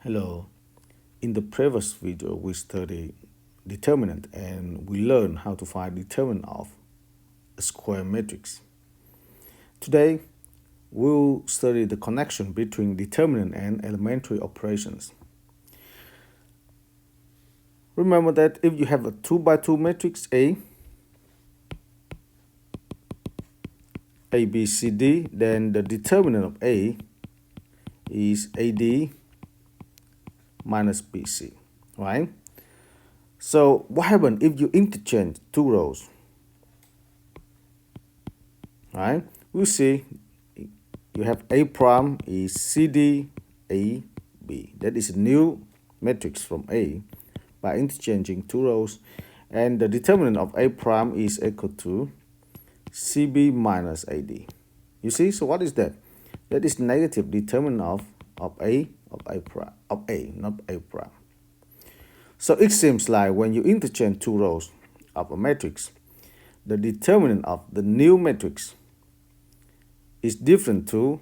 Hello. In the previous video, we studied determinant and we learned how to find determinant of a square matrix. Today, we'll study the connection between determinant and elementary operations. Remember that if you have a 2 by 2 matrix A, B, C, D, then the determinant of A is AD minus BC, right? So what happens if you interchange two rows? Right? We see you have A prime is CD A B. That is a new matrix from A by interchanging two rows, and the determinant of A prime is equal to CB minus AD. You see? So what is that? That is negative determinant of A prime of A, not A prime. So it seems like when you interchange two rows of a matrix, the determinant of the new matrix is different to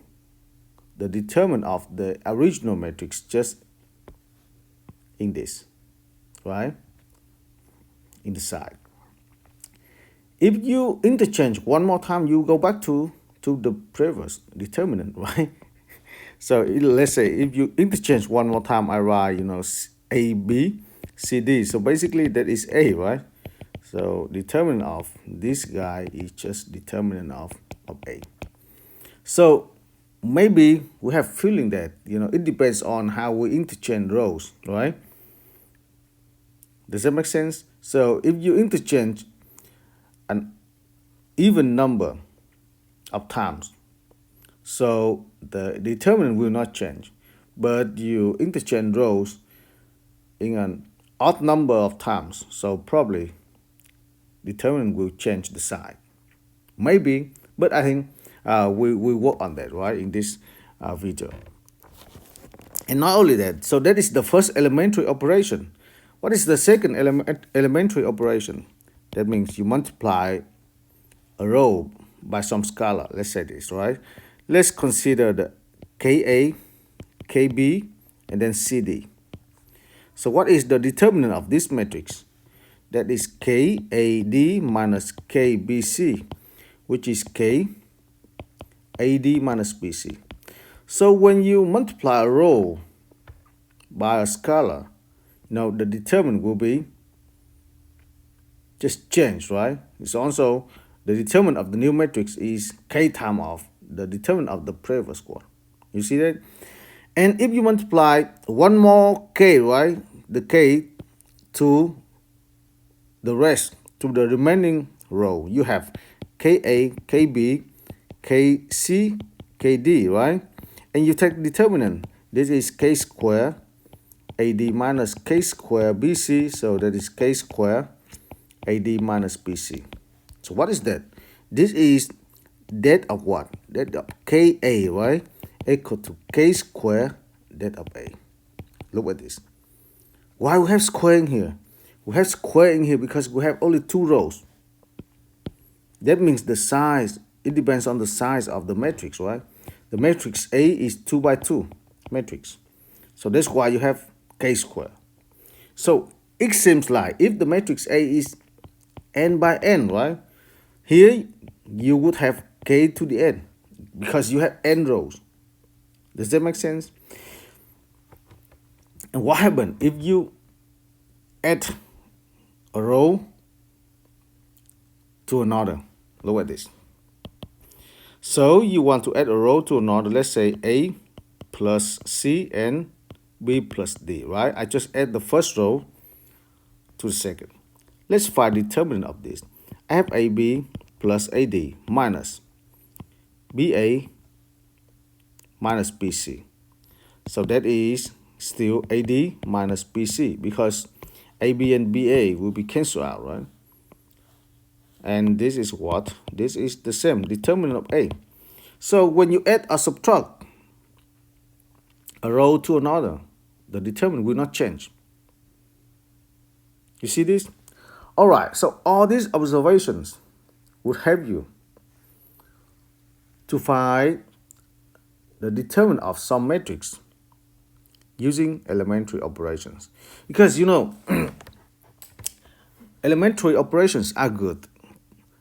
the determinant of the original matrix just in this, right? In the side. If you interchange one more time, you go back to the previous determinant, right? So let's say if you interchange one more time, I write, A, B, C, D. So basically that is A, right? So determinant of this guy is just determinant of A. So maybe we have feeling that, it depends on how we interchange rows, right? Does that make sense? So if you interchange an even number of times, so the determinant will not change, but you interchange rows in an odd number of times, so probably determinant will change the sign. Maybe, but I think we work on that, right, in this video. And not only that, so that is the first elementary operation. What is the second elementary operation? That means you multiply a row by some scalar. Let's say this, right? Let's consider the Ka, Kb, and then Cd. So what is the determinant of this matrix? That is KAD minus KBC, which is KAD minus BC. So when you multiply a row by a scalar, the determinant will be just changed, right? It's also the determinant of the new matrix is K times of the determinant of the previous one. You see that? And if you multiply one more K, right? The K to the rest, to the remaining row, you have Ka, Kb, Kc, Kd, right? And you take determinant. This is K square AD minus K square BC, so that is K square AD minus BC. So what is that? This is that of what? That of Ka, right? Equal to K square that of A. Look at this. Why we have square in here? We have square in here because we have only two rows. That means the size, it depends on the size of the matrix, right? The matrix A is 2 by 2 matrix. So that's why you have K square. So it seems like if the matrix A is n by n, right? Here you would have K to the n because you have n rows. Does that make sense? And what happens if you add a row to another? Look at this. So you want to add a row to another, let's say A plus C and B plus D, right? I just add the first row to the second. Let's find the determinant of this. I have AB plus AD minus BA minus BC. So that is still AD minus BC because AB and BA will be cancelled out, right? And this is what? This is the same determinant of A. So when you add or subtract a row to another, the determinant will not change. You see this? All right, so all these observations would help you to find the determinant of some matrix using elementary operations. Because, you know, elementary operations are good.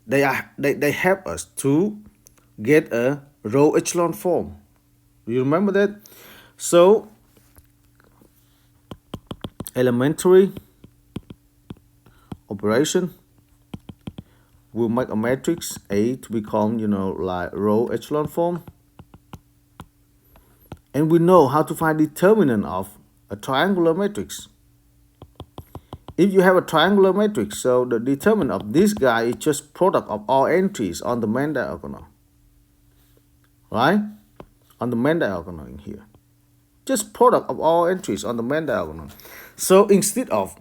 They help us to get a row echelon form. Do you remember that? So elementary operation will make a matrix A to become, you know, like row echelon form. And we know how to find determinant of a triangular matrix. If you have a triangular matrix, so the determinant of this guy is just product of all entries on the main diagonal. Right? On the main diagonal in here. Just product of all entries on the main diagonal. So instead of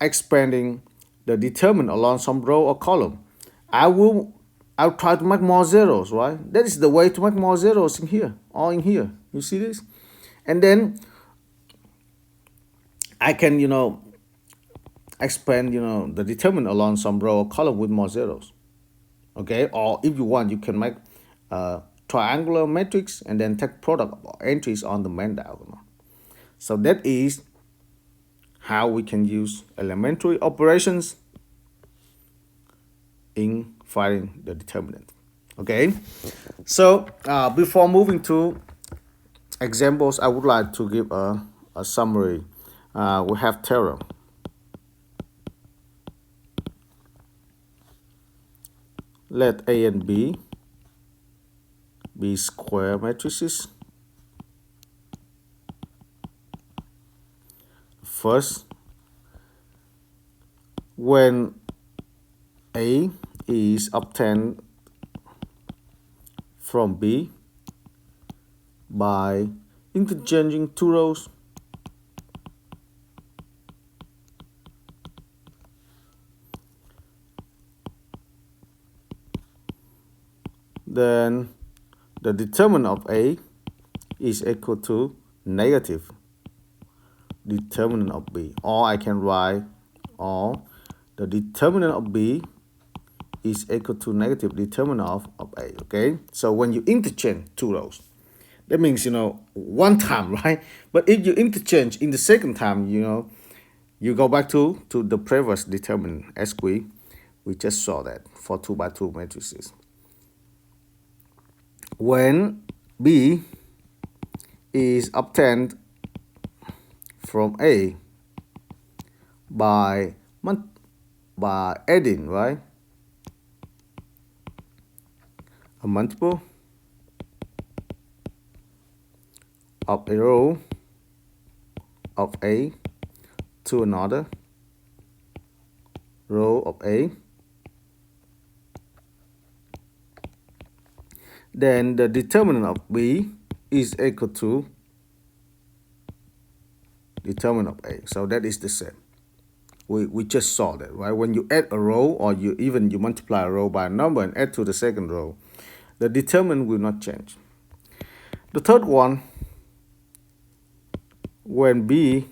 expanding the determinant along some row or column, I'll try to make more zeros, right? That is the way to make more zeros in here, or in here. You see this? And then I can, you know, expand, you know, the determinant along some row or column with more zeros. Okay, or if you want, you can make a triangular matrix and then take product of entries on the main diagonal. So that is how we can use elementary operations in finding the determinant. Okay, so before moving to examples, I would like to give a summary. We have theorem. Let A and B be square matrices. First, when A is obtained from B by interchanging two rows, then the determinant of A is equal to negative determinant of B. Or I can write, or the determinant of B is equal to negative determinant of A. Okay, so when you interchange two rows, that means, you know, one time, right? But if you interchange in the second time, you know, you go back to the previous determinant as we just saw that for 2 by 2 matrices. When B is obtained from A by adding, right, a multiple of a row of A to another row of A, then the determinant of B is equal to determinant of A. So that is the same. We just saw that, right? When you add a row, or you multiply a row by a number and add to the second row, the determinant will not change. The third one, when B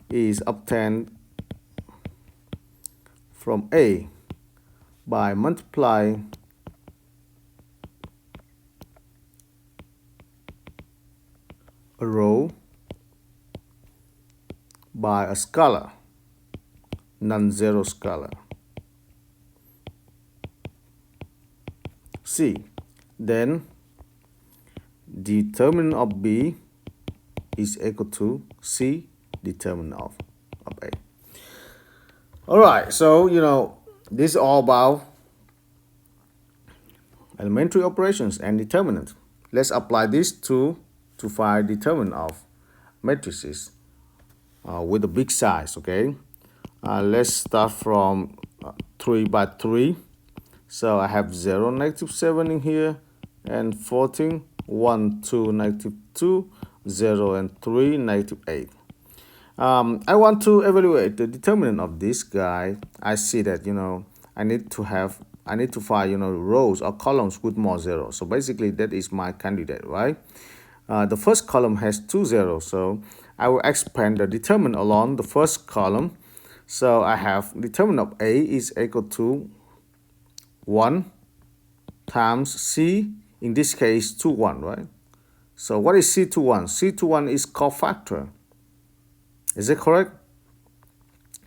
is obtained from A by multiplying a row by a scalar, non-zero scalar, C, then determinant of B is equal to C determinant of A. All right, so, you know, this is all about elementary operations and determinant. Let's apply this to find determinant of matrices with a big size. Okay, let's start from 3 by 3. So I have 0, -7 in here, and 14, 1, 2, -2, 0, and 3, -8. I want to evaluate the determinant of this guy. I see that, you know, I need to find, you know, rows or columns with more zeros. So basically that is my candidate, right? The first column has 2 zeros, so I will expand the determinant along the first column. So I have determinant of A is equal to 1 times C, in this case 2, 1, right? So what is C21? C21 is cofactor. Is it correct?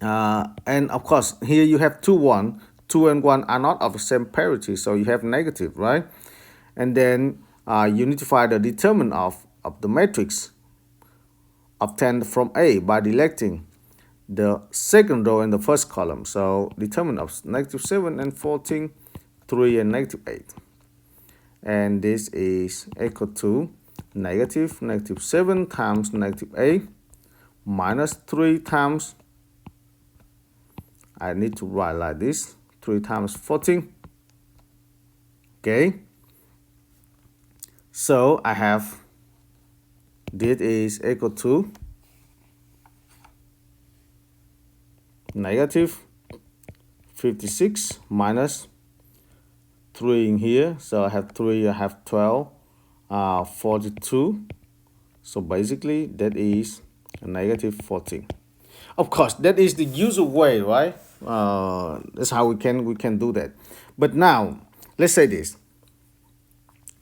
And of course, here you have 2, 1. 2 and 1 are not of the same parity, so you have negative, right? And then you need to find the determinant of the matrix obtained from A by selecting the second row in the first column. So determinant of -7 and 14, 3 and -8. And this is equal to -7 times -8 minus 3 times, I need to write like this, 3 times 14. Okay. So I have, this is equal to -56 minus 3 in here. So I have 3, I have 12, 42. So basically that is -14. Of course, that is the usual way, right? That's how we can do that. But now, let's say this.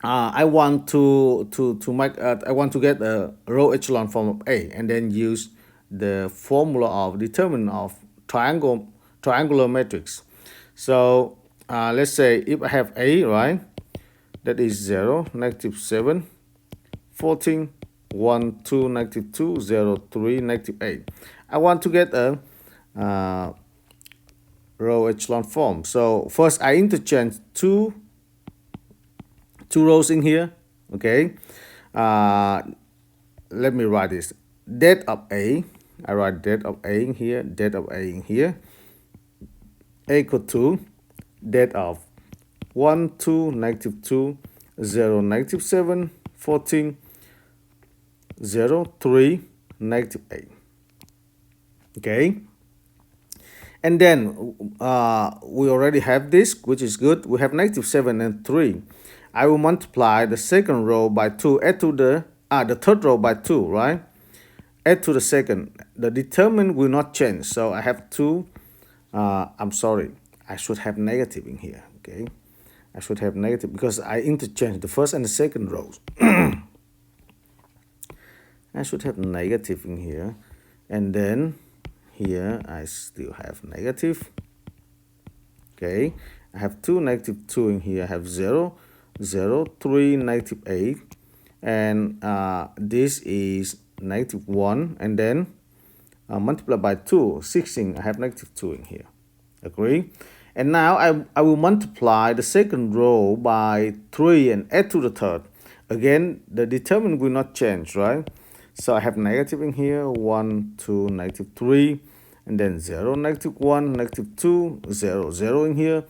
I want to make I want to get a row echelon form of A, and then use the formula of determinant of triangular matrix. So let's say if I have A, right, that is 0, -7, 14, 1, 2, -2, 0, 3, -8. I want to get a row echelon form. So first I interchange two rows in here. Okay, let me write this. Det of A, I write det of A in here, det of A in here, equal to det of 1, 2, -2, 0, -7, 14, 0, 3, -8. Okay, and then we already have this, which is good. We have -7 and 3. I will multiply the second row by 2, add to the third row by 2, right? Add to the second. The determinant will not change, so I have 2. I'm sorry, I should have negative in here. Okay, I should have negative because I interchange the first and the second rows. I should have negative in here, and then here I still have negative. Okay, I have 2, -2 in here. I have 0, 0, 3, -8, and this is -1, and then multiply by 2, 16. I have -2 in here. Agree? And now I will multiply the second row by 3 and add to the third. Again, the determinant will not change, right? So I have negative in here, 1, 2, -3, and then 0, -1, -2, 0, 0 in here.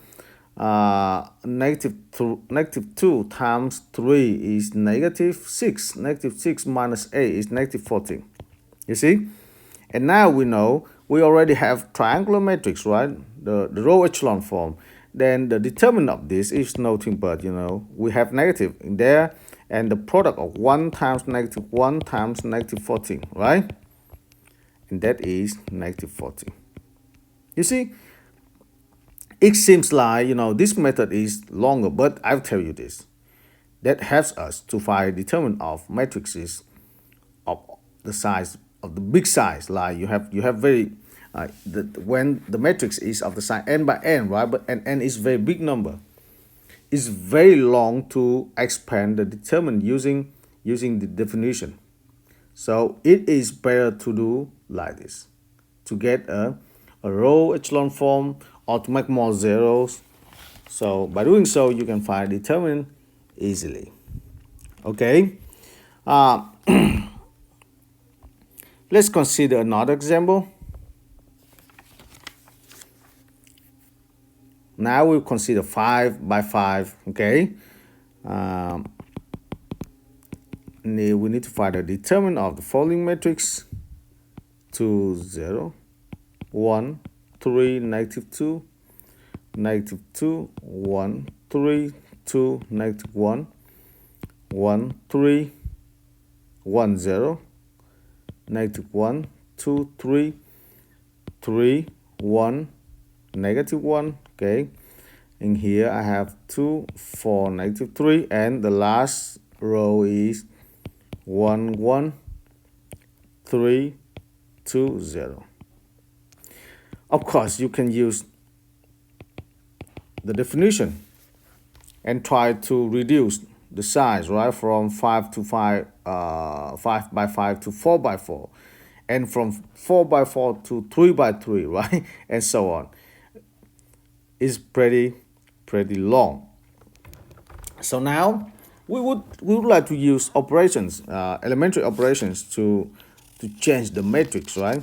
-2 times 3 is -6. -6 minus 8 is -14. You see? And now we know we already have triangular matrix, right? The row echelon form. Then the determinant of this is nothing but, we have negative in there, and the product of 1 times -1 times -14, right? And that is -14. You see? It seems like, this method is longer, but I'll tell you this. That helps us to find determinant of matrices of the size, of the big size. Like you have very, when the matrix is of the size n by n, right? But n is very big number. It's very long to expand the determinant using the definition. So it is better to do like this, to get a row echelon form, or to make more zeros. So by doing so, you can find determinant easily. Okay. Let's consider another example. Now we'll consider 5 by 5. Okay. We need to find the determinant of the following matrix: 2, 0, 1, 3, -2, -2, 1, 3, 2, -1, 1, 3, 1, 0, -1, 2, 3, 3, 1, -1. Okay, in here I have 2, 4, -3, and the last row is 1, 1, 3, 2, 0. Of course, you can use the definition and try to reduce the size, right, from 5 to 5, 5 by 5 to 4 by 4, and from 4 by 4 to 3 by 3, right, and so on. It's pretty long. So now we would like to use operations, elementary operations to change the matrix, right?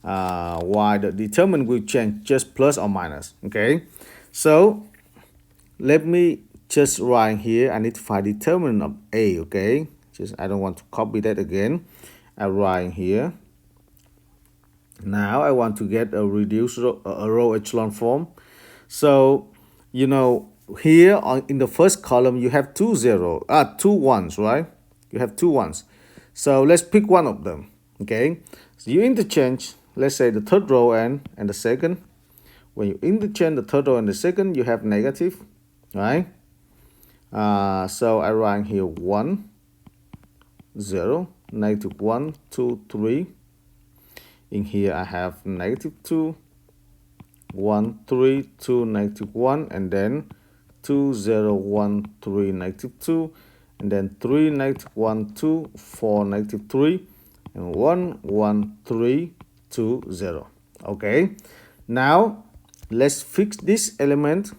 While the determinant will change just plus or minus. Okay, so let me just write here. I need to find determinant of A. Okay, just I don't want to copy that again. I write here. Now I want to get a reduced row echelon form. So here in the first column you have two ones, right? You have two ones. So let's pick one of them. Okay, so you interchange, let's say, the third row and the second. When you interchange the third row and the second, you have negative, right? So I write here 1, 0, negative 1, 2, 3. In here I have negative 2, 1, 3, 2, negative 1, and then 2, 0, 1, 3, negative 2, and then 3, negative 1, 2, 4, negative 3, and 1, 1, 3, 2, 0. Okay, now let's fix this element.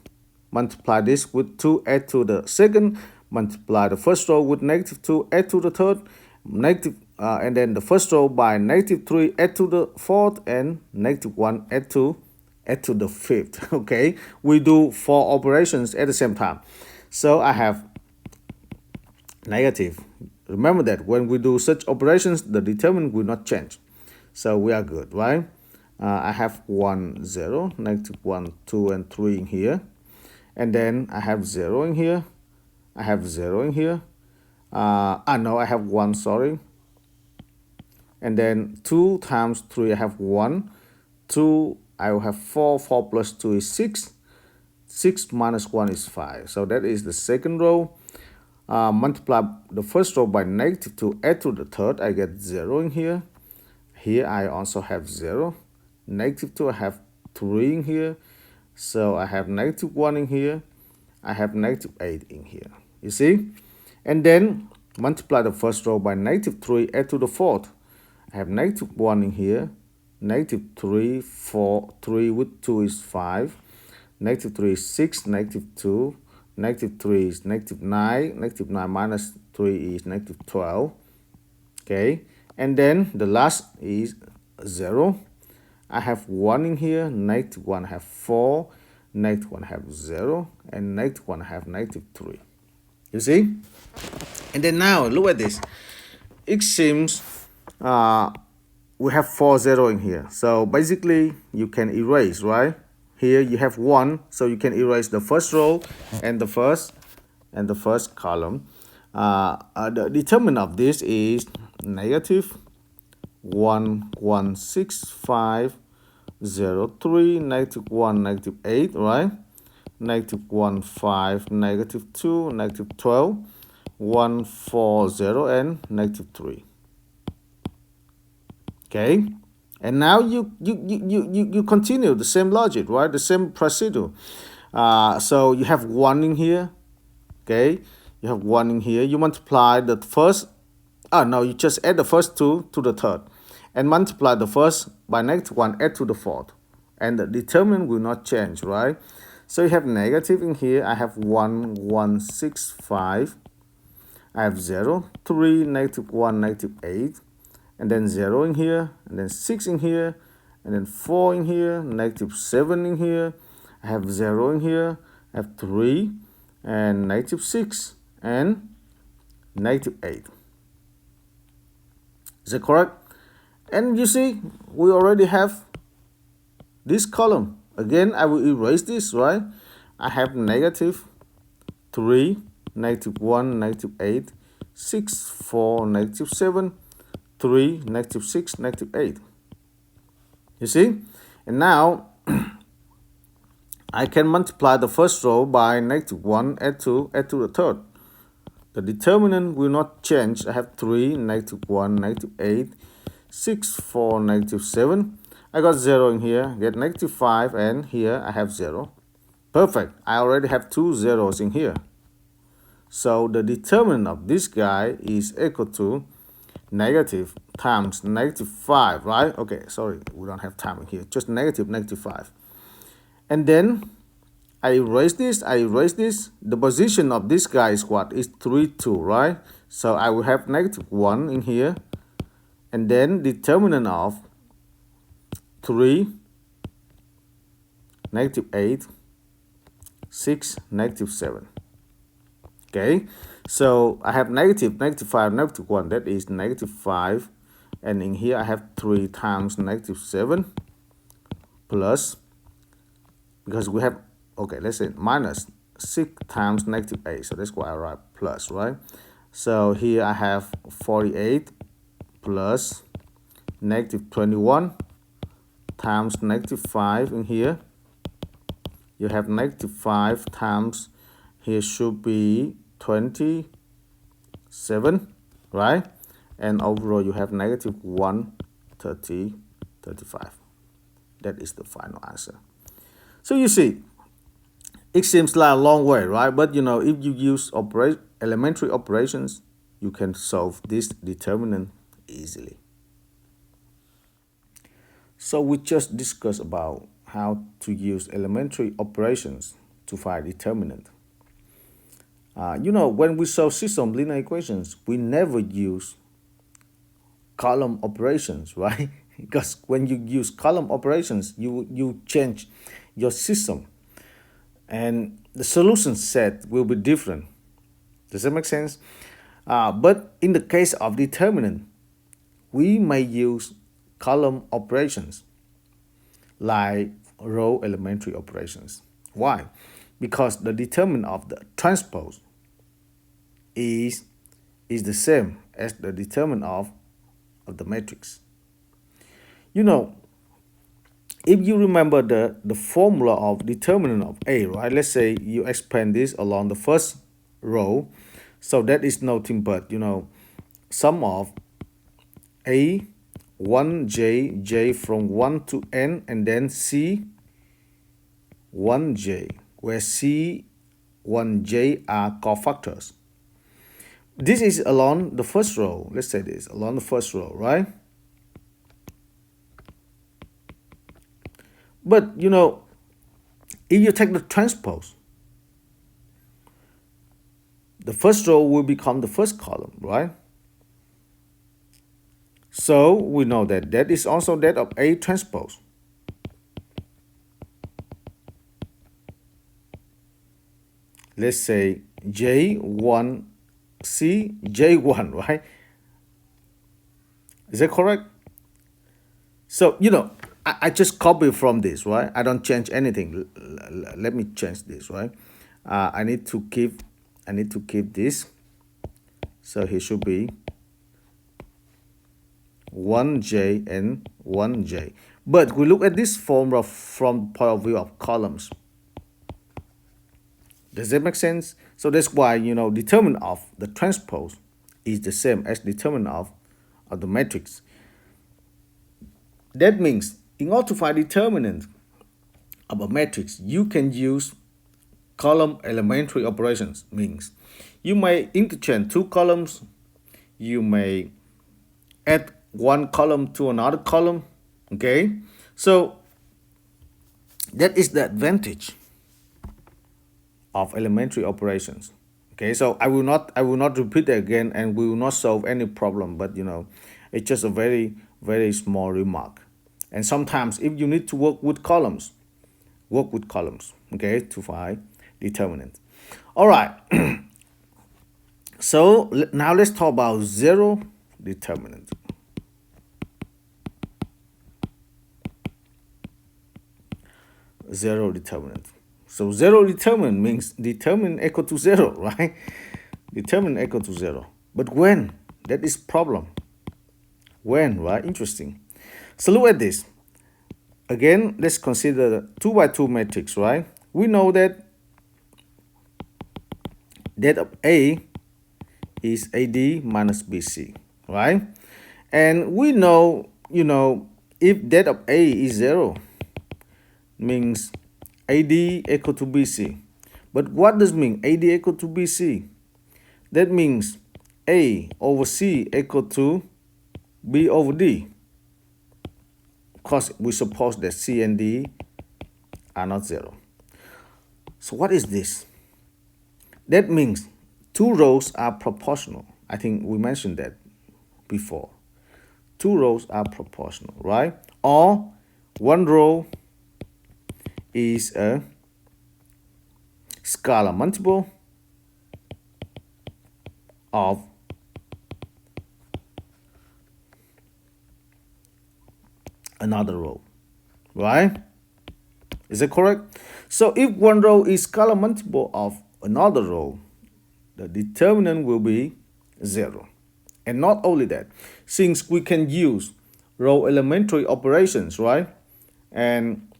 Multiply this with 2, add to the second, multiply the first row with negative 2, add to the third, and then the first row by negative 3, add to the fourth, and negative 1, add to the fifth. Okay, we do 4 operations at the same time. So I have negative. Remember that when we do such operations, the determinant will not change. So we are good, right? I have 1, 0, negative 1, 2, and 3 in here. And then I have 0 in here. I have 0 in here. No, I have 1, sorry. And then 2 times 3, I have 1. 2, I will have 4. 4 plus 2 is 6. 6 minus 1 is 5. So that is the second row. Multiply the first row by negative 2, add to the third, I get 0 in here. Here I also have 0. Negative 2, I have 3 in here. So I have negative 1 in here. I have negative 8 in here. You see? And then multiply the first row by negative 3, add to the fourth. I have negative 1 in here. Negative 3, 4, 3 with 2 is 5. Negative 3 is 6, negative 2. Negative 3 is negative 9. Negative 9 minus 3 is negative 12. Okay. And then the last is 0. I have 1 in here, negative 1 I have 4, negative 1 I have 0, and negative 1 I have negative 3. You see? And then now look at this. It seems we have 4, 0 in here. So basically you can erase, right? Here you have 1, so you can erase the first row and the first column. The determinant of this is negative 1, 1, 6, 5, 0, 3, negative 1, negative 8, right? Negative 1, 5, negative 2, negative 12, 1, 4, 0, and negative 3. Okay, and now you continue the same logic, right? The same procedure. So you have 1 in here. Okay, you have 1 in here. You multiply the first. No, you just add the first 2 to the third, and multiply the first by negative 1, add to the fourth, and the determinant will not change, right? So you have negative in here. I have 1, 1, 6, 5. I have 0, 3, negative 1, negative 8, and then 0 in here, and then 6 in here, and then 4 in here, negative 7 in here. I have 0 in here. I have 3, and negative 6, and negative 8. Is that correct? And you see, we already have this column. Again, I will erase this, right? I have negative 3, negative 1, negative 8, 6, 4, negative 7, 3, negative 6, negative 8. You see? And now, I can multiply the first row by negative 1, add to the third. The determinant will not change. I have 3, -1, -8, 6, 4, -7. I got 0 in here, get -5, and here I have 0. Perfect. I already have 2 zeros in here. So the determinant of this guy is equal to negative times -5, right? Okay, sorry, we don't have time in here. Just negative -5. And then I erase this, The position of this guy is what? Is 3, 2, right? So I will have -1 in here. And then determinant of 3, -8, 6, -7. Okay, so I have negative, -5, -1. That is -5. And in here I have 3 times -7 plus, because we have, okay, let's say minus 6 times -8. So that's why I write plus, right? So here I have 48 plus -21 times -5 in here. You have -5 times, here should be 27, right? And overall you have -130, 35. That is the final answer. So you see, it seems like a long way, right? But you know, if you use elementary operations, you can solve this determinant easily. So we just discussed about how to use elementary operations to find determinant. You know, when we solve system linear equations, we never use column operations, right? Because when you use column operations, you change your system, and the solution set will be different. Does that make sense? But in the case of determinant, we may use column operations like row elementary operations. Why? Because the determinant of the transpose is the same as the determinant of the matrix. You know, if you remember the formula of determinant of A, right? Let's say you expand this along the first row. So that is nothing but, you know, sum of A, 1j, j from 1 to n, and then C, 1j, where C, 1j are cofactors. This is along the first row. Let's say this, along the first row, right? But, you know, if you take the transpose, the first row will become the first column, right? So we know that that is also that of A transpose. Let's say J1, C, J1, right? Is that correct? So, you know, I just copy from this, right? I don't change anything. Let me change this, right? I need to keep this. So here should be 1j and 1j. But we look at this formula from the point of view of columns. Does that make sense? So that's why, you know, determinant of the transpose is the same as determinant of the matrix. That means in order to find determinant of a matrix, you can use column elementary operations. Means you may interchange two columns, you may add one column to another column. Okay, so that is the advantage of elementary operations. Okay, so I will not repeat it again, and we will not solve any problem, but you know, it's just a very small remark. And sometimes if you need to work with columns, okay, to find determinant. All right. So now let's talk about zero determinant. Zero determinant. So zero determinant means determinant equal to 0, right? Determinant equal to 0. But when? That is problem. When, right? Interesting. So look at this. Again, let's consider the 2 by 2 matrix, right? We know that of A is AD minus BC, right? And we know, if that of A is 0, means AD equal to BC. But what does mean AD equal to BC? That means A over C equal to B over D. Of course, we suppose that C and D are not 0. So what is this? That means two rows are proportional. I think we mentioned that before. Two rows are proportional, right? Or one row is a scalar multiple of another row, right? Is that correct? So if one row is scalar multiple of another row, the determinant will be 0. And not only that, since we can use row elementary operations, right? And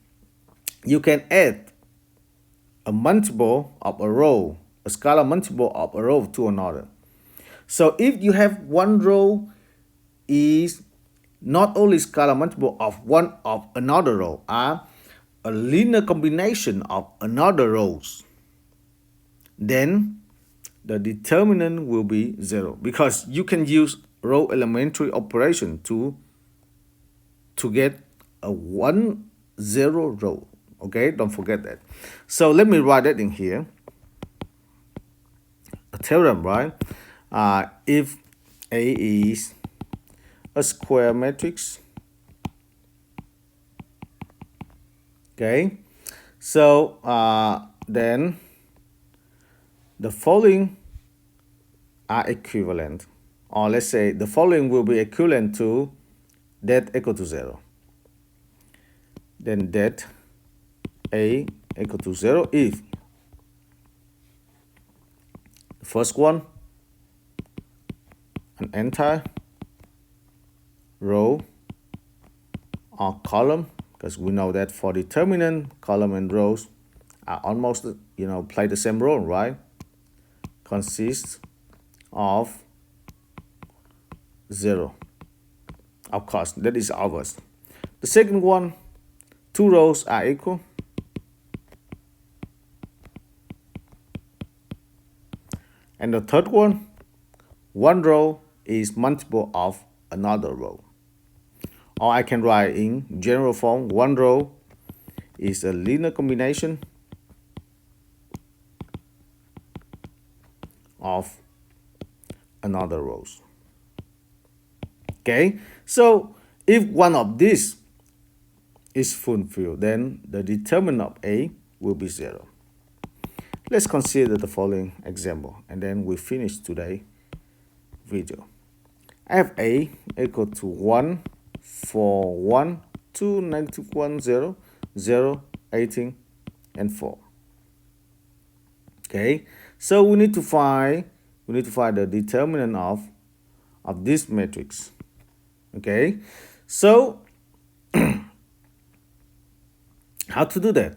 you can add a multiple of a row, a scalar multiple of a row to another. So if you have one row is not only scalar multiple of one of another row, are a linear combination of another rows, then the determinant will be 0, because you can use row elementary operation to get a 1, 0 row. Okay, don't forget that. So let me write that in here. A theorem, right? If A is a square matrix, okay, so then the following are equivalent, or let's say the following will be equivalent to that equal to 0. Then that A equal to 0 if the first one, an entire row or column, because we know that for determinant, column and rows are almost, play the same role, right? Consists of 0. Of course, that is obvious. The second one, two rows are equal. And the third one row is multiple of another row. Or I can write in general form, one row is a linear combination of another rows. Okay, so if one of these is fulfilled, then the determinant of A will be 0. Let's consider the following example, and then we finish today's video. I have A equal to 1, 4, 1, 2, negative 1, 0, 0, 18, and 4. Okay, so we need to find the determinant of this matrix. Okay, so how to do that?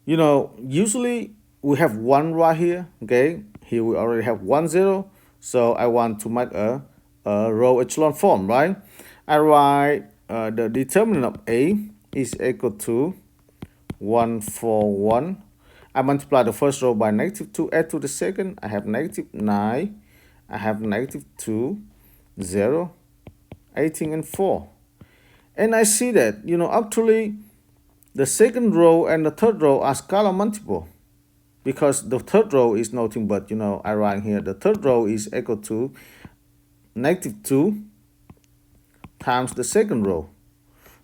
Usually we have 1 right here. Okay, here we already have 1, 0. So I want to make a row echelon form, right? I write the determinant of A is equal to 1, 4, 1. I multiply the first row by negative 2, add to the second. I have negative 9. I have negative 2, 0, 18, and 4. And I see that, actually, the second row and the third row are scalar multiple, because the third row is nothing but, I write here, the third row is equal to negative 2 times the second row.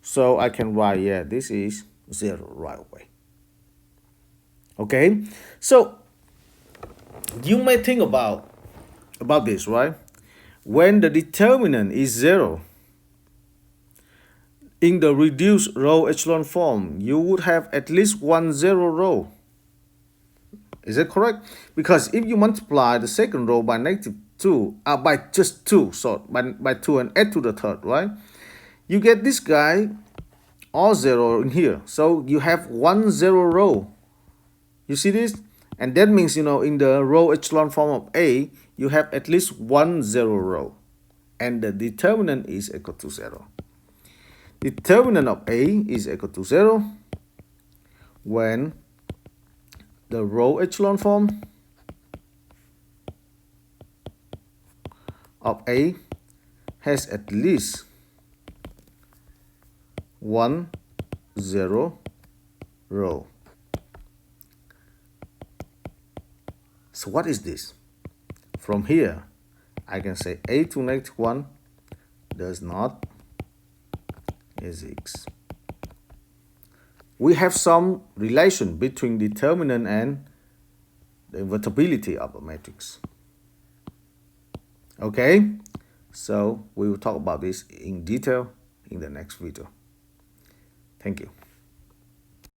So I can write, yeah, this is 0 right away. Okay, so you may think about this, right? When the determinant is 0, in the reduced row echelon form, you would have at least 1 0 row. Is that correct? Because if you multiply the second row by negative 2, by just 2, so by 2 and add to the third, right? You get this guy, all 0 in here. So you have 1 0 row. You see this? And that means, in the row echelon form of A, you have at least one zero row. And the determinant is equal to 0. Determinant of A is equal to 0 when the row echelon form of A has at least one zero row. So what is this? From here, I can say A to negative 1 does not exist. We have some relation between determinant and the invertibility of a matrix. Okay, so we will talk about this in detail in the next video. Thank you.